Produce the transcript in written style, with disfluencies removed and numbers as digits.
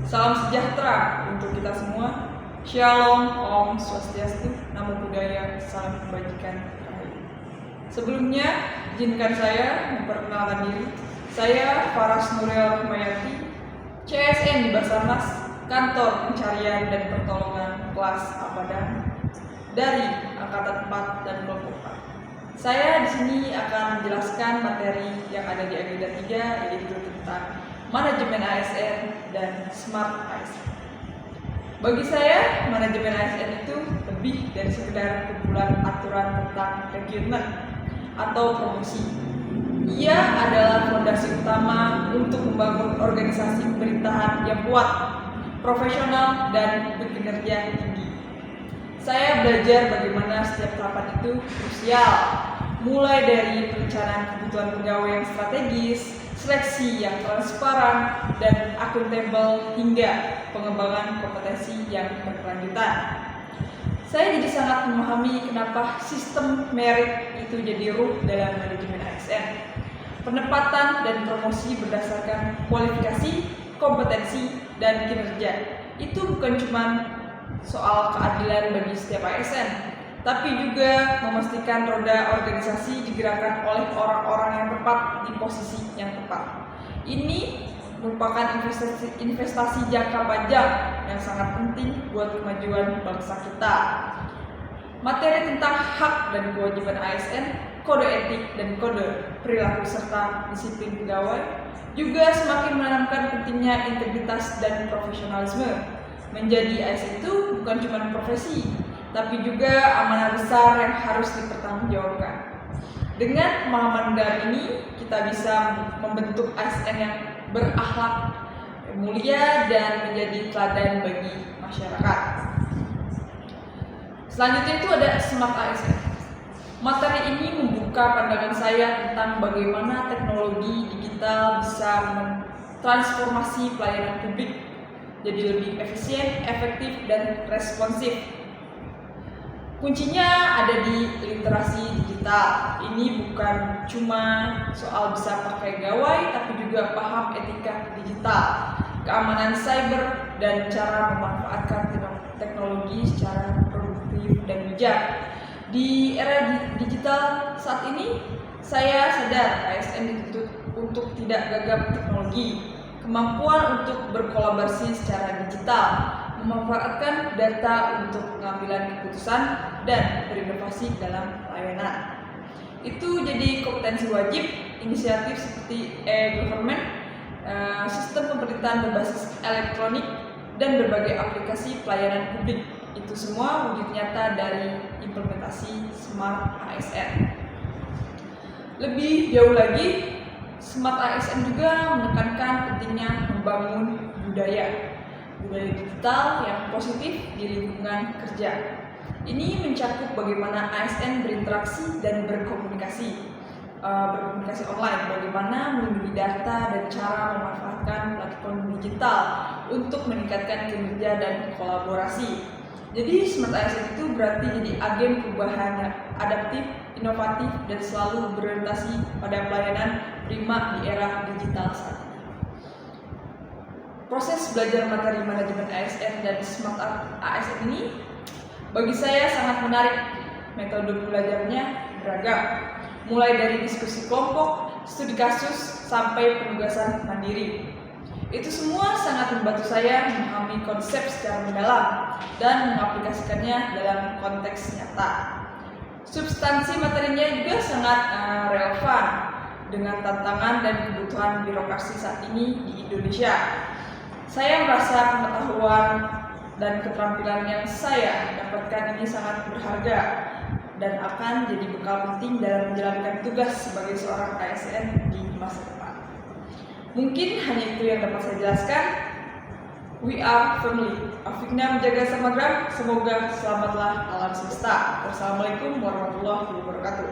Salam sejahtera untuk kita semua. Shalom, Om Swastiastu, Namo Buddhaya, salam kebajikan. Sebelumnya, izinkan saya memperkenalkan diri. Saya Faras Nuril Rahmayati, CSN di Basarnas, Kantor Pencarian dan Pertolongan kelas Apadan dari Angkatan 4 dan Kelompok 4. Saya di sini akan menjelaskan materi yang ada di agenda 3, yaitu tentang manajemen ASN dan Smart ASN. Bagi saya, manajemen ASN itu lebih dari sekedar kumpulan aturan tentang rekrutmen atau promosi. Ia adalah fondasi utama untuk membangun organisasi pemerintahan yang kuat, profesional, dan berkinerja tinggi. Saya belajar bagaimana setiap tahapan itu krusial, mulai dari perencanaan kebutuhan pegawai yang strategis, seleksi yang transparan dan akuntabel, hingga pengembangan kompetensi yang berkelanjutan. Saya jadi sangat memahami kenapa sistem merit itu jadi ruh dalam manajemen ASN. Penempatan dan promosi berdasarkan kualifikasi, kompetensi, dan kinerja. Itu bukan cuma soal keadilan bagi setiap ASN, tapi juga memastikan roda organisasi digerakkan oleh orang-orang yang tepat di posisi yang tepat. Ini merupakan investasi jangka panjang yang sangat penting buat kemajuan bangsa kita. Materi tentang hak dan kewajiban ASN, kode etik dan kode perilaku serta disiplin pegawai juga semakin menanamkan pentingnya integritas dan profesionalisme. Menjadi ASN itu bukan cuma profesi, tapi juga amanah besar yang harus dipertanggungjawabkan. Dengan pemahaman mendalam ini, kita bisa membentuk ASN yang berakhlak mulia dan menjadi teladan bagi masyarakat. Selanjutnya itu ada Smart ASN. Materi ini membuka pandangan saya tentang bagaimana teknologi digital bisa mentransformasi pelayanan publik jadi lebih efisien, efektif, dan responsif. Kuncinya ada di literasi digital. Ini bukan cuma soal bisa pakai gawai, tapi juga paham etika digital, keamanan cyber, dan cara memanfaatkan teknologi secara produktif dan bijak. Di era digital saat ini, saya sadar ASN dituntut untuk tidak gagap teknologi, kemampuan untuk berkolaborasi secara digital, memanfaatkan data untuk pengambilan keputusan, dan berinovasi dalam pelayanan. Itu jadi kompetensi wajib. Inisiatif seperti e-government, sistem pemerintahan berbasis elektronik, dan berbagai aplikasi pelayanan publik. Itu semua wujud nyata dari implementasi Smart ASN. Lebih jauh lagi, Smart ASN juga menekankan pentingnya membangun budaya digital yang positif di lingkungan kerja. Ini mencakup bagaimana ASN berinteraksi dan berkomunikasi online, bagaimana melindungi data dan cara memanfaatkan platform digital untuk meningkatkan kinerja dan kolaborasi. Jadi Smart ASN itu berarti jadi agen perubahan yang adaptif, inovatif, dan selalu berorientasi pada pelayanan prima di era digital saat ini. Proses belajar materi manajemen ASN dan Smart ASN ini bagi saya sangat menarik. Metode belajarnya beragam, mulai dari diskusi kelompok, studi kasus, sampai penugasan mandiri. Itu semua sangat membantu saya memahami konsep secara mendalam dan mengaplikasikannya dalam konteks nyata. Substansi materinya juga sangat relevan dengan tantangan dan kebutuhan birokrasi saat ini di Indonesia. Saya merasa pengetahuan dan keterampilan yang saya dapatkan ini sangat berharga dan akan jadi bekal penting dalam menjalankan tugas sebagai seorang ASN di masa depan. Mungkin hanya itu yang dapat saya jelaskan. We are family. Afikna menjaga samagram. Semoga selamatlah alam semesta. Wassalamualaikum warahmatullahi wabarakatuh.